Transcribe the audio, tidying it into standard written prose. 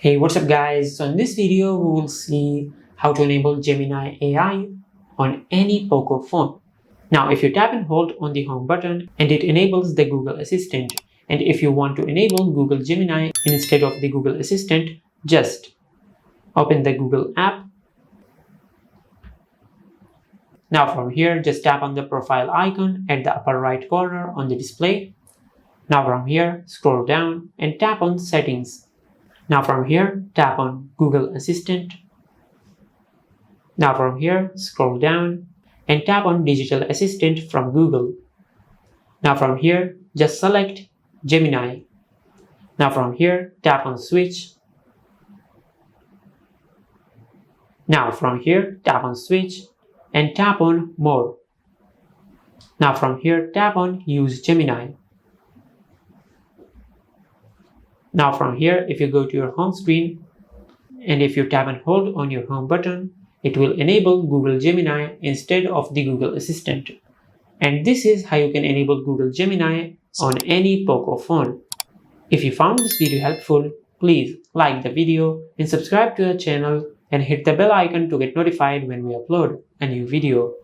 Hey, what's up guys? So in this video, we will see how to enable Gemini AI on any Poco phone. Now, if you tap and hold on the home button and it enables the Google Assistant. And if you want to enable Google Gemini instead of the Google Assistant, just open the Google app. Now from here, just tap on the profile icon at the upper right corner on the display. Now from here, scroll down and tap on Settings. Now from here, tap on Google Assistant. Now from here, scroll down and tap on Digital Assistant from Google. Now from here, just select Gemini. Now from here, tap on Switch. Now from here, tap on Switch and tap on More. Now from here, tap on Use Gemini. Now from here, if you go to your home screen and if you tap and hold on your home button, it will enable Google Gemini instead of the Google Assistant. And this is how you can enable Google Gemini on any Poco phone. If you found this video helpful, please like the video and subscribe to the channel and hit the bell icon to get notified when we upload a new video.